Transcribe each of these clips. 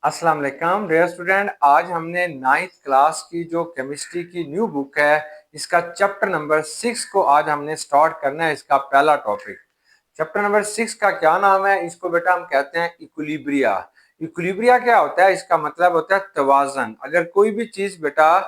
अस्सलाम वालेकुम dear student. आज हमने नाइन्थ क्लास की जो केमिस्ट्री की न्यू बुक है, इसका चैप्टर नंबर 6 को आज हमने स्टार्ट करना है। इसका पहला टॉपिक चैप्टर नंबर 6 का क्या नाम है? इसको बेटा हम कहते हैं इक्विलिब्रिया। इक्विलिब्रिया क्या होता है? इसका मतलब होता है तवाज़न। अगर कोई भी चीज बेटा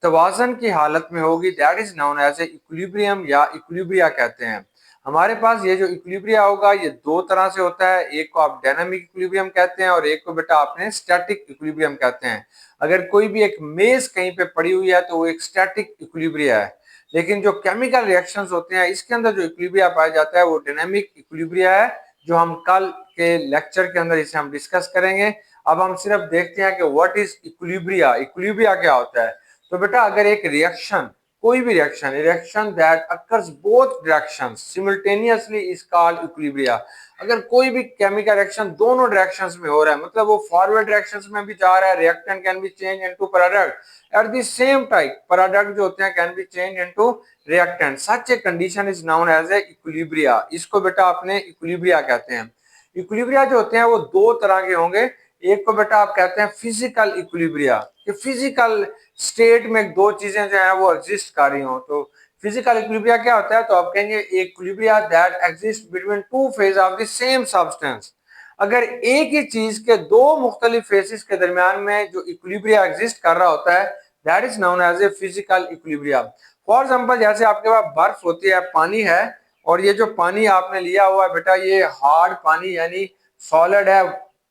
तवाज़न की हालत में होगी, that is known as a equilibrium या इक्विलिब्रिया कहते हैं। हमारे पास ये जो इक्विलिब्रिया होगा ये दो तरह से होता है। एक को आप डायनामिक इक्विलिब्रियम कहते हैं और एक को बेटा आपने स्टैटिक इक्विलिब्रियम कहते हैं। अगर कोई भी एक मेज कहीं पे पड़ी हुई है तो वो एक स्टैटिक इक्विलिब्रिया है। लेकिन जो केमिकल रिएक्शंस होते हैं इसके अंदर जो इक्विलिब्रिया पाया जाता है वो डायनामिक इक्विलिब्रिया है, जो हम कल के लेक्चर के अंदर इसे हम डिस्कस करेंगे। अब हम सिर्फ देखते हैं कि व्हाट इज इक्विलिब्रिया। इक्विलिब्रिया क्या होता है? तो बेटा अगर एक रिएक्शन, कोई भी reaction that occurs both directions simultaneously is called equilibria. अगर कोई भी केमिकल रिएक्शन दोनों डायरेक्शंस में हो रहा है, मतलब वो फॉरवर्ड डायरेक्शंस में भी जा रहा है, reactant can be change into product at the same time, product जो होते हैं can be change into reactant, such a condition is known as a equilibria. इसको बेटा आपने इक्विलिब्रिया कहते हैं। इक्विलिब्रिया जो होते हैं वो दो तरह के होंगे। एक को बेटा आप कहते हैं फिजिकल इक्विलिब्रिया, कि फिजिकल स्टेट में दो चीजें जो है वो एग्जिस्ट कर रही हो। तो फिजिकल इक्विलिब्रिया क्या होता है? तो आप कहेंगे equilibria that exist between two phase of the same substance. अगर एक ही चीज के दो मुख्तलिफ फेसेस के दरमियान में जो इक्विलिब्रिया एग्जिस्ट कर रहा होता है, that is known as a physical equilibria. For example जैसे आपके पास बर्फ होती है, पानी है, और ये जो पानी आपने लिया हुआ है बेटा ये हार्ड पानी यानी सॉलिड है,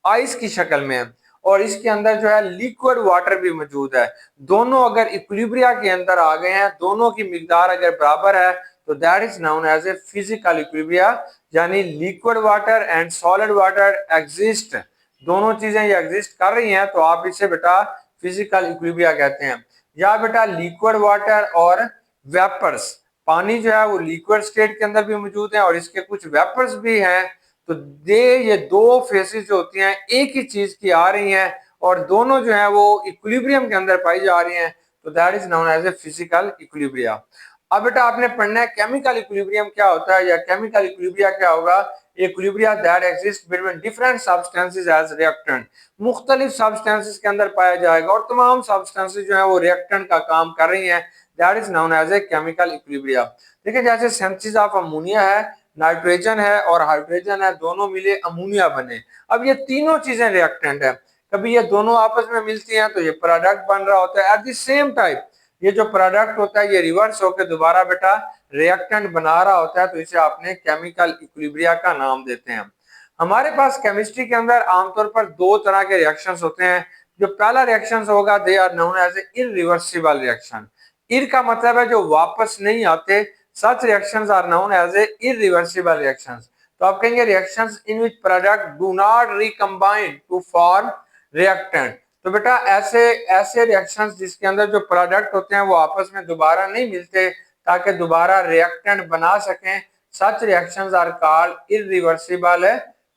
आइस की शक्ल में है, और इसके अंदर जो है लिक्विड वाटर भी मौजूद है। दोनों अगर इक्विलिब्रिया के अंदर आ गए हैं, दोनों की मिकदार अगर बराबर है, तो that is known as a physical equilibria. यानी liquid water and solid water exist, दोनों चीजें ये एग्जिस्ट कर रही हैं, तो आप इसे बेटा फिजिकल इक्विलिब्रिया कहते हैं। या बेटा लिक्विड वाटर और वेपर्स, पानी जो है वो लिक्विड स्टेट के अंदर भी मौजूद है और इसके कुछ वेपर्स भी हैं। तो ये दो फेसेस जो होती हैं एक ही चीज की आ रही हैं और दोनों जो है वो इक्विलिब्रियम के अंदर पाई जा रही हैं, तो that is known as a physical equilibria. अब बेटा आपने पढ़ना है केमिकल इक्विलिब्रियम क्या होता है या केमिकल इक्विलिब्रिया क्या होगा। Equilibria that exist between different substances as reactant, मुख्तलिफ सब्सटेंसेस के अंदर पाया जाएगा और तमाम सब्सटेंसेस जो है वो रिएक्टेंट का काम कर रही हैं, that is known as a chemical equilibria. देखिए जैसे सिंथेसिस ऑफ अमोनिया है, नाइट्रोजन है और हाइड्रोजन है, दोनों मिले अमोनिया बने। अब ये तीनों चीजें रिएक्टेंट है, कभी ये दोनों आपस में मिलती हैं तो ये प्रोडक्ट बन रहा होता है। एट द सेम टाइम ये जो प्रोडक्ट होता है ये रिवर्स होकर दोबारा बेटा रिएक्टेंट बना रहा होता है, तो इसे आपने केमिकल इक्विलिब्रिया का नाम देते हैं। हमारे पास केमिस्ट्री के अंदर आमतौर पर दो तरह के रिएक्शंस होते हैं। जो पहला रिएक्शन होगा they are known as a irreversible reaction. इर का मतलब है जो वापस नहीं आते, such reactions are known as a irreversible reactions. तो आप कहेंगे reactions in which product do not recombine to form reactant. तो बेटा ऐसे ऐसे रिएक्शंस जिसके अंदर जो प्रोडक्ट होते हैं वो आपस में दोबारा नहीं मिलते ताकि दोबारा रिएक्टेंट बना सकें, such reactions are called irreversible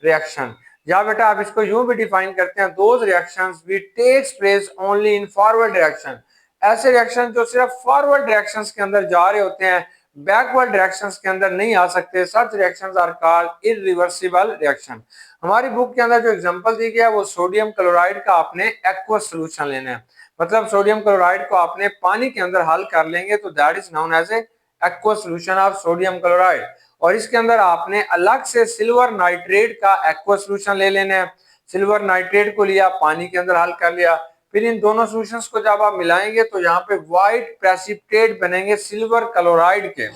reaction. या बेटा आप इसको यूं भी डिफाइन करते हैं, those reactions which takes place only in forward direction. ऐसे रिएक्शन जो सिर्फ फॉरवर्ड डायरेक्शंस के अंदर जा रहे होते हैं, बैकवर्ड डायरेक्शंस के अंदर नहीं आ सकते, such reactions are called irreversible reaction. हमारी बुक के अंदर जो एग्जांपल दी गया है वो सोडियम क्लोराइड का आपने एक्वस सॉल्यूशन लेना है, मतलब सोडियम क्लोराइड को आपने पानी के अंदर हल कर लेंगे तो that is known as a aqueous solution of sodium chloride. और इसके अंदर आपने अलग से सिल्वर नाइट्रेट का एक्वस सॉल्यूशन ले लेना है। सिल्वर नाइट्रेट को लिया, पानी के अंदर हल कर लिया, फिर इन दोनों सॉल्यूशंस को जब आप मिलाएंगे तो यहाँ पे व्हाइट प्रेसिपिटेट बनेंगे सिल्वर क्लोराइड के,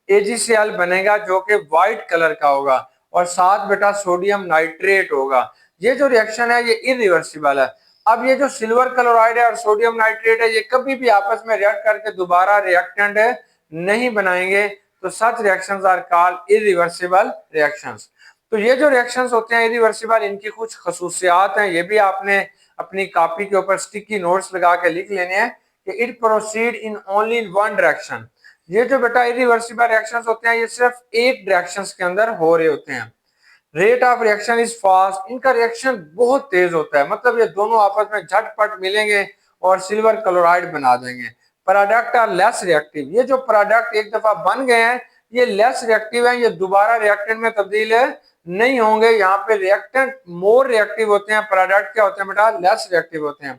AgCl बनेगा जो कि व्हाइट कलर का होगा, और साथ बेटा सोडियम नाइट्रेट होगा। ये जो रिएक्शन है ये इरिवर्सिबल है। अब ये जो सिल्वर क्लोराइड है और सोडियम नाइट्रेट है ये कभी भी आपस में रिएक्ट करके दोबारा रिएक्टेंट नहीं बनाएंगे, तो such reactions are called irreversible reactions. तो ये जो रिएक्शंस होते हैं इरिवर्सिबल, इनकी कुछ खसूसियात हैं, ये भी आपने अपनी कॉपी के ऊपर स्टिकी नोट्स लगा के लिख लेने हैं कि it proceed in only in one direction. ये जो बेटा इरिवर्सिबल रिएक्शंस होते हैं ये सिर्फ एक डायरेक्शंस के अंदर हो रहे होते हैं। Rate of reaction is fast, इनका रिएक्शन बहुत तेज होता है, मतलब ये दोनों आपस में झटपट मिलेंगे और सिल्वर क्लोराइड बना देंगे। प्रोडक्ट आर लेस रिएक्टिव, ये जो प्रोडक्ट एक दफा बन गए हैं ये लेस रिएक्टिव है, ये दोबारा रिएक्टेंट में तब्दील नहीं होंगे। यहाँ पे रिएक्टेंट मोर रिएक्टिव होते हैं, प्रोडक्ट क्या होते हैं बेटा, लेस रिएक्टिव होते हैं।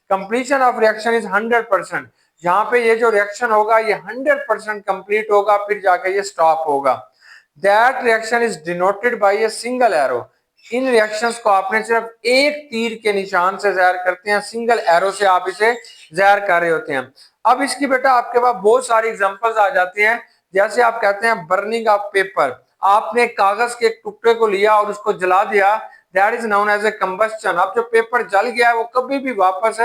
Completion of reaction is 100%। यहाँ पे ये जो रिएक्शन होगा ये 100% कंप्लीट होगा, फिर जाके ये स्टॉप होगा। That reaction is denoted by a single arrow. In reactions को आपने सिर्फ एक तीर के निशान से ज़ाहिर करते हैं, सिंगल एरो से आप इसे ज़ाहिर कर रहे होते हैं। अब इसकी बेटा आपके पास बहुत सारी एग्जांपल्स आ जाती हैं। जैसे आप कहते हैं बर्निंग ऑफ पेपर, आपने कागज के एक टुकड़े को लिया और उसको जला दिया, that is known as a combustion. अब जो पेपर जल गया है वो कभी भी वापस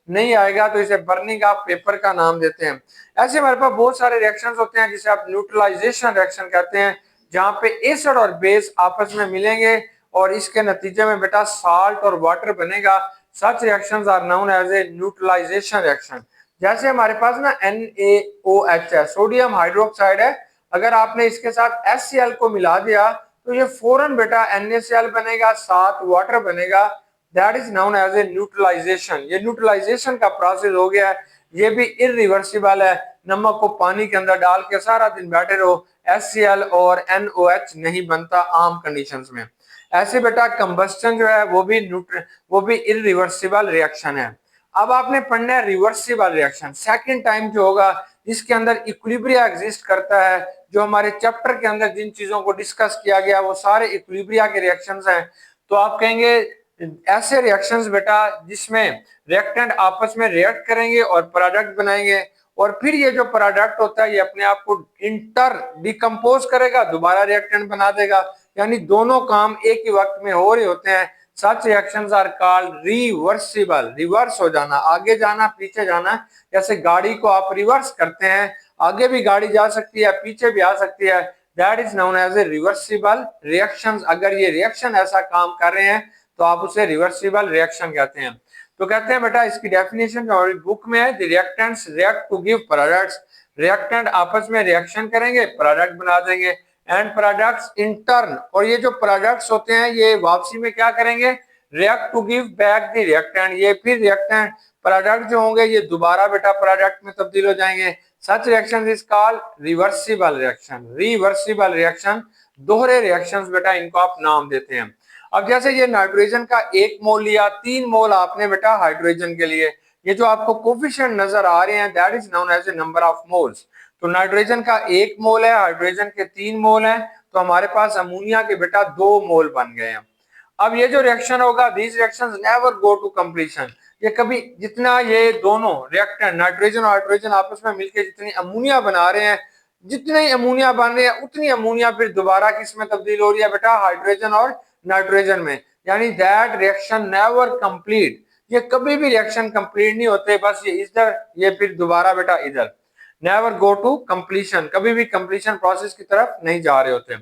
नहीं आएगा, तो इसे बर्निंग ऑफ पेपर का नाम देते हैं। ऐसे हमारे पास बहुत सारे रिएक्शंस होते हैं जिसे आप न्यूट्रलाइजेशन रिएक्शन कहते हैं, जहां पे एसिड और बेस आपस में मिलेंगे और इसके नतीजे में बेटा साल्ट और वाटर बनेगा। Such reactions are known as a neutralization reaction. जैसे हमारे पास ना NaOH है, सोडियम हाइड्रोक्साइड है, अगर आपने इसके साथ HCl को मिला दिया तो ये फौरन बेटा NaCl बनेगा, साथ वाटर बनेगा। That is known as a neutralisation. ये न्यूट्रलाइजेशन का प्रोसेस हो गया है, ये भी इरिवर्सिबल है। नमक को पानी के अंदर डाल के सारा दिन बैठे रहो, HCl और NOH नहीं बनता आम कंडीशंस में। ऐसे बेटा कंबस्टन जो है वो भी इरिवर्सिबल रिएक्शन है। अब आपने पढ़ना है रिवर्सिबल रिएक्शन। सेकंड टाइम जो होगा इसके अंदर इक्विलिब्रिया एग्जिस्ट करता है। जो हमारे चैप्टर के अंदर जिन चीजों को डिस्कस किया गया वो सारे इक्विलिब्रिया के रिएक्शंस हैं। तो आप कहेंगे ऐसे रिएक्शंस बेटा जिसमें रिएक्टेंट आपस में रिएक्ट करेंगे और प्रोडक्ट बनाएंगे, और फिर ये जो प्रोडक्ट होता है ये अपने आप को इंटर डिकम्पोज करेगा, दोबारा रिएक्टेंट बना देगा, यानी दोनों काम एक ही वक्त में हो रहे होते हैं। Such reactions are called reversible. Reverse हो जाना, आगे जाना, पीछे जाना। जैसे गाड़ी को आप रिवर्स करते हैं, आगे भी गाड़ी जा सकती है, पीछे भी आ सकती है। That is known as a reversible reactions. अगर ये रिएक्शन ऐसा काम कर रहे हैं तो आप उसे रिवर्सिबल रिएक्शन कहते हैं। तो कहते हैं बेटा इसकी डेफिनेशन जो हमारी बुक में है, the reactants react to give products. Reactant आपस में रिएक्शन करेंगे, प्रोडक्ट बना देंगे। एंड प्रोडक्ट्स इन टर्न, और ये जो प्रोडक्ट्स होते हैं ये वापसी में क्या करेंगे, react to give back the reactant. ये फिर रिएक्टेंट प्रोडक्ट जो होंगे ये दोबारा बेटा प्रोडक्ट में तब्दील हो जाएंगे। Such reaction is called reversible reaction. Reversible reaction, दोहरे रिएक्शंस बेटा इनको आप नाम देते हैं। अब जैसे ये नाइट्रोजन का 1 मोल लिया, 3 मोल आपने बेटा हाइड्रोजन के लिए, ये जो आपको कोफिशिएंट नजर आ रहे हैं that is known as a number of moles. तो नाइट्रोजन का 1 मोल है, हाइड्रोजन के 3 मोल हैं, तो हमारे पास अमोनिया के बेटा 2 मोल बन गए हैं। अब ये जो रिएक्शन होगा, these reactions never go to completion. ये कभी, जितना ये दोनों रिएक्टेंट नाइट्रोजन और हाइड्रोजन आपस में मिलकर जितनी अमोनिया बना रहे हैं, जितने ही अमोनिया बन रहे हैं उतनी अमोनिया फिर दोबारा किस में तब्दील हो रही है बेटा, हाइड्रोजन और नाइट्रोजन में। यानी दैट रिएक्शन नेवर कंप्लीट। ये कभी भी रिएक्शन कंप्लीट नहीं होते, बस ये इधर, ये फिर दोबारा बेटा इधर, नेवर गो टू कंप्लीशन, कभी भी कंप्लीशन प्रोसेस की तरफ नहीं जा रहे होते।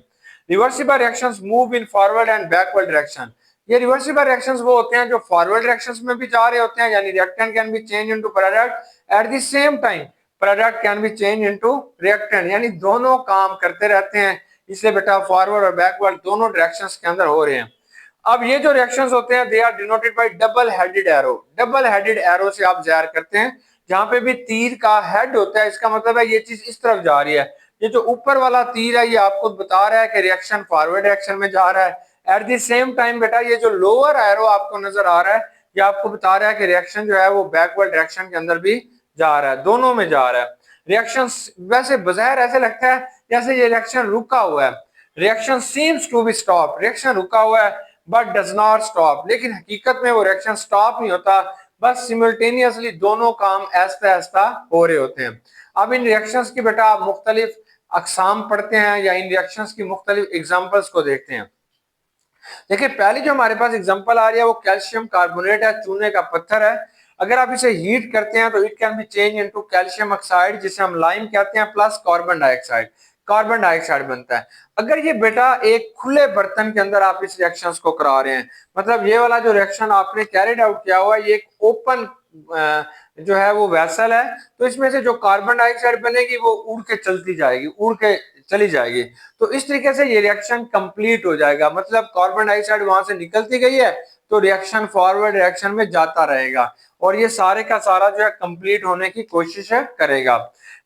Reversible reactions move in forward and backward direction. ये रिवर्सिबल रिएक्शंस वो होते हैं जो फॉरवर्ड डायरेक्शंस में भी जा रहे होते हैं, यानी reactant can be change into product at the same time product can be change into reactant, यानी दोनों काम करते रहते हैं। इसलिए बेटा फॉरवर्ड और बैकवर्ड दोनों डायरेक्शंस के अंदर हो रहे हैं। अब ये जो रिएक्शंस होते हैं they are denoted by double headed arrow. Double headed arrow से आप जाहिर करते हैं, जहां पे भी तीर का हेड होता है इसका मतलब है ये चीज इस तरफ जा रही है। ये जो ऊपर वाला तीर है ये आपको बता रहा है कि रिएक्शन फॉरवर्ड डायरेक्शन में जा रहा है। एट द सेम टाइम बेटा ये जो लोअर एरो आपको नजर आ रहा है ये आपको बता रहा है कि रिएक्शन जो है वो बैकवर्ड डायरेक्शन के अंदर भी जा रहा है, दोनों में जा रहा है। रिएक्शन वैसे बज़ाहिर ऐसे लगता है जैसे ये रिएक्शन रुका हुआ है, reaction seems to be stop, reaction रुका हुआ है बट डज नॉट स्टॉप, लेकिन हकीकत में वो रिएक्शन स्टॉप नहीं होता, बस सिमल्टेनियसली दोनों काम ऐसा ऐसा हो रहे होते हैं। अब इन रिएक्शंस की बेटा आप मुख्तलिफ अकसाम पढ़ते हैं या इन रिएक्शंस की मुख्तलिफ एग्जांपल्स को देखते हैं। देखिए पहली जो हमारे पास एग्जांपल आ रही है वो कैल्शियम कार्बोनेट है, चूने का पत्थर है। अगर आप इसे हीट करते हैं तो it can be change into calcium oxide, जिसे हम लाइम कहते हैं, plus carbon dioxide. Carbon dioxide बनता है। अगर ये बेटा एक खुले बर्तन के अंदर आप इस रिएक्शंस को करा रहे हैं, मतलब ये वाला जो रिएक्शन आपने कैरिड आउट किया हुआ है ये एक ओपन जो है वो वेसल है, तो इसमें से जो कार्बन डाइऑक्साइड बनेगी वो उड़ के चलती जाएगी, उड़ के चली जाएगी। तो इस तरीके से ये रिएक्शन कंप्लीट हो जाएगा, मतलब कार्बन डाइऑक्साइड वहां से निकलती गई है तो रिएक्शन फॉरवर्ड रिएक्शन में जाता रहेगा और ये सारे का सारा जो है कंप्लीट होने की कोशिश करेगा।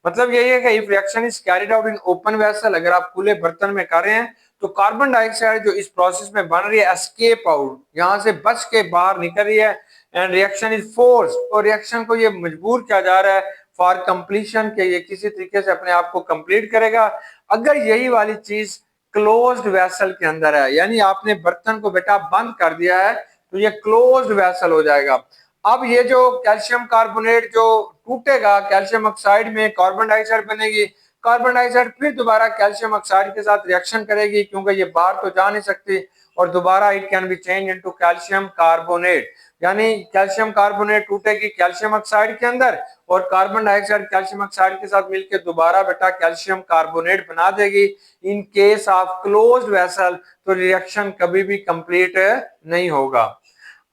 मतलब यही है कि if reaction is carried out in open vessel, अगर आप खुले बर्तन में कर रहे हैं तो कार्बन डाइऑक्साइड जो इस प्रोसेस में बन रही है एस्केप आउट, यहाँ से बच के बाहर निकल रही है, एंड रिएक्शन इज फोर्स, और रिएक्शन को ये मजबूर किया जा रहा है फॉर कंप्लीशन के ये किसी तरीके से अपने आप को कंप्लीट करेगा। अगर यही वाली चीज क्लोज्ड वेसल के अंदर है, यानी आपने बर्तन को बेटा बंद कर दिया है, तो ये क्लोज्ड वेसल हो जाएगा। अब ये जो कैल्शियम कार्बोनेट जो टूटेगा, कैल्शियम ऑक्साइड में कार्बन डाइऑक्साइड बनेगी, कार्बन डाइऑक्साइड फिर दोबारा कैल्शियम ऑक्साइड के साथ रिएक्शन करेगी, क्योंकि ये बाहर तो जा नहीं सकती, और दोबारा it can be change into calcium carbonate, यानी कैल्शियम कार्बोनेट टूटेगी कैल्शियम ऑक्साइड के अंदर, और कार्बन डाइऑक्साइड कैल्शियम ऑक्साइड के साथ मिलकर दोबारा बेटा कैल्शियम कार्बोनेट बना देगी। In case of closed vessel तो रिएक्शन कभी भी कंप्लीट नहीं होगा।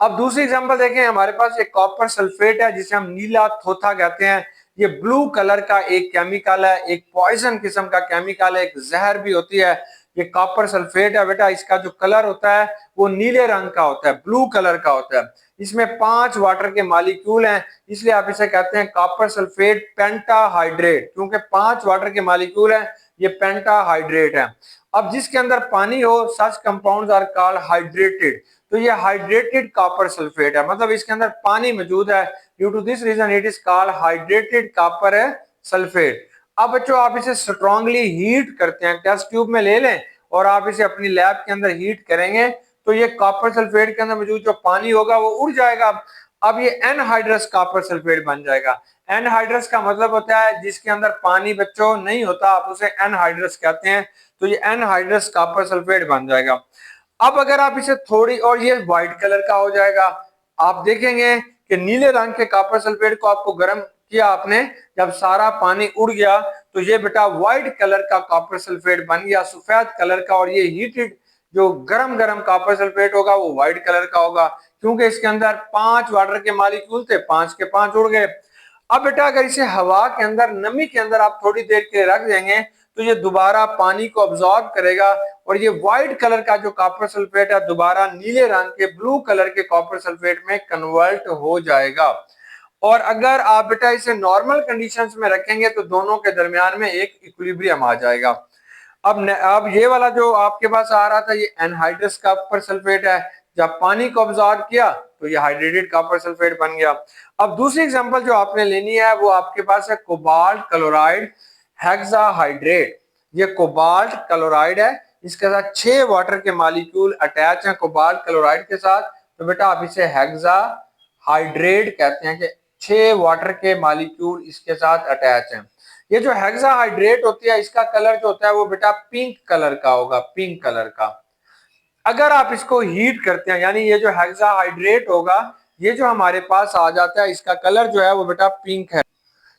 अब दूसरी एग्जांपल देखें, हमारे पास एक कॉपर सल्फेट है जिसे हम नीला थोथा कहते हैं। ये ब्लू कलर का एक केमिकल है, एक पॉइजन किस्म का केमिकल है, एक जहर भी होती है। ये कॉपर सल्फेट है बेटा, इसका जो कलर होता है वो नीले रंग का होता है, ब्लू कलर का होता है। इसमें 5 वाटर के मॉलिक्यूल हैं, इसलिए आप इसे कहते हैं कॉपर सल्फेट पेंटाहाइड्रेट, क्योंकि 5 वाटर के मॉलिक्यूल हैं, ये पेंटाहाइड्रेट है। अब जिसके अंदर पानी हो सच कंपाउंड्स आर कॉल्ड हाइड्रेटेड, तो ये हाइड्रेटेड कॉपर सल्फेट है, मतलब इसके अंदर पानी मौजूद है। Due to this reason it is called hydrated copper sulphate. अब बच्चों आप इसे स्ट्रांगली हीट करते हैं, टेस्ट ट्यूब में ले लें और आप इसे अपनी लैब के अंदर हीट करेंगे, तो ये कॉपर सल्फेट के अंदर मौजूद जो पानी होगा वो उड़ जाएगा। अब ये एनहाइड्रस कॉपर सल्फेट बन जाएगा। एनहाइड्रस का मतलब होता है जिसके अंदर पानी बच्चों नहीं होता, आप उसे एनहाइड्रस कहते हैं, तो ये एनहाइड्रस कॉपर सल्फेट बन जाएगा। अब अगर आप इसे थोड़ी, और ये व्हाइट कलर का हो जाएगा, आप देखेंगे कि नीले रंग के कॉपर सल्फेट को आपको गर्म किया आपने, जब सारा पानी उड़ गया तो ये बेटा व्हाइट कलर का कॉपर सल्फेट बन गया, सफेद कलर का, और ये हीटेड जो गरम गरम कॉपर सल्फेट होगा वो व्हाइट कलर का होगा, क्योंकि इसके अंदर 5 वाटर के मॉलिक्यूल थे, 5 के 5 उड़ गए। अब बेटा अगर इसे हवा के अंदर, नमी के अंदर आप थोड़ी देर के लिए रख देंगे, तो ये दोबारा पानी को अब्सॉर्ब करेगा, और ये व्हाइट कलर का जो कॉपर सल्फेट है दोबारा नीले रंग के ब्लू कलर के कॉपर सल्फेट में कन्वर्ट हो जाएगा। और अगर आप बेटा इसे नॉर्मल कंडीशंस में रखेंगे तो दोनों के दरमियान में एक इक्विलिब्रियम आ जाएगा। अब ये वाला जो आपके पास आ रहा था ये एनहाइड्रस कॉपर सल्फेट है, जब पानी को अब्सॉर्ब किया तो ये हाइड्रेटेड कॉपर सल्फेट बन गया। अब दूसरी एग्जांपल जो आपने लेनी है वो आपके पास है कोबाल्ट क्लोराइड हेक्साहाइड्रेट। ये कोबाल्ट क्लोराइड है, इसके साथ 6 वाटर के मॉलिक्यूल अटैच हैं कोबाल्ट क्लोराइड के साथ, तो बेटा आप इसे हेक्साहाइड्रेट कहते हैं कि 6 वाटर के मॉलिक्यूल इसके साथ अटैच हैं। ये जो हेक्साहाइड्रेट होती है इसका कलर जो होता है वो बेटा पिंक कलर का होगा, पिंक कलर का। अगर आप इसको हीट करते हैं, यानी ये जो हेक्साहाइड्रेट होगा ये जो हमारे पास आ जाता है, इसका कलर जो है वो बेटा पिंक है।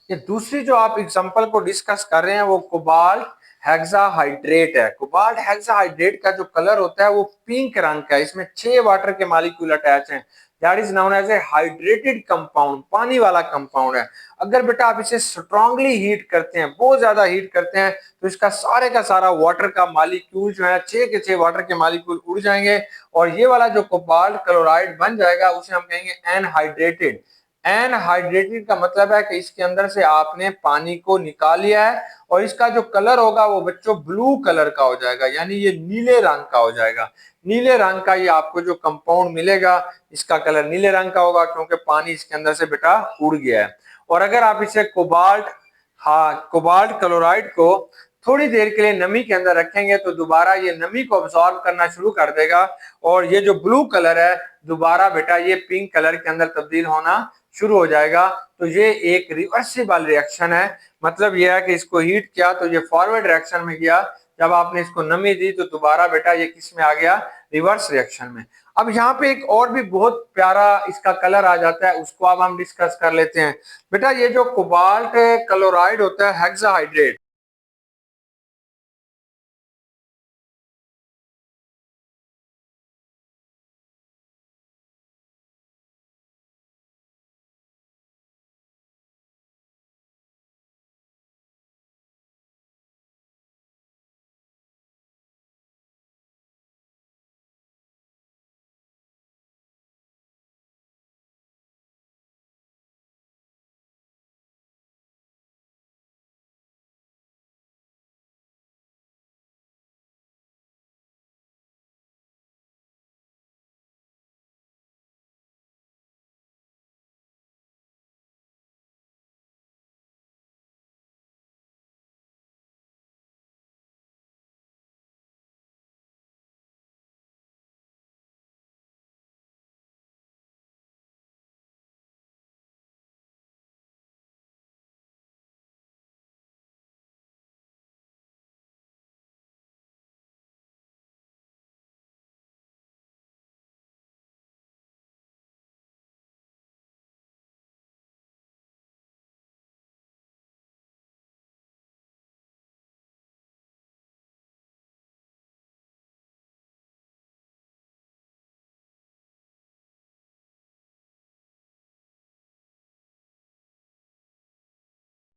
ये दूसरी जो आप एग्जांपल को डिस्कस कर रहे हैं वो कोबाल्ट हेक्साहाइड्रेट है। कोबाल्ट हेक्साहाइड्रेट का जो कलर होता है वो पिंक रंग का है, इसमें 6 वाटर के मॉलिक्यूल अटैच हैं, that is known as a hydrated compound, पानी वाला कंपाउंड है। अगर बेटा आप इसे स्ट्रांगली हीट करते हैं, बहुत ज्यादा हीट करते हैं, तो इसका सारे का सारा वाटर का मॉलिक्यूल जो है 6 के 6 वाटर के मॉलिक्यूल उड़ जाएंगे, और ये वाला जो कोबाल्ट क्लोराइड बन जाएगा उसे हम कहेंगे एनहाइड्रेटेड। एनहाइड्रेटेड का मतलब है कि इसके अंदर से आपने पानी को निकाल लिया है, और इसका जो कलर होगा वो बच्चों ब्लू कलर का हो जाएगा, यानी ये नीले रंग का हो जाएगा। नीले रंग का ये आपको जो कंपाउंड मिलेगा इसका कलर नीले रंग का होगा, क्योंकि पानी इसके अंदर से बेटा उड़ गया है। और अगर आप इसे कोबाल्ट क्लोराइड को थोड़ी देर के लिए नमी के अंदर रखेंगे तो दोबारा ये नमी को अब्सॉर्ब करना शुरू कर देगा, और ये जो ब्लू कलर है दोबारा बेटा ये पिंक कलर के अंदर तब्दील होना शुरू हो जाएगा। तो ये एक रिवर्सिबल रिएक्शन है, मतलब ये है कि इसको हीट किया तो ये फॉरवर्ड रिएक्शन में गया, जब आपने इसको नमी दी तो दोबारा बेटा ये किस में आ गया, रिवर्स रिएक्शन में। अब यहाँ पे एक और भी बहुत प्यारा इसका कलर आ जाता है, उसको अब हम डिस्कस कर लेते हैं। बेटा ये जो कोबाल्ट क्लोराइड होता है हेक्साहाइड्रेट,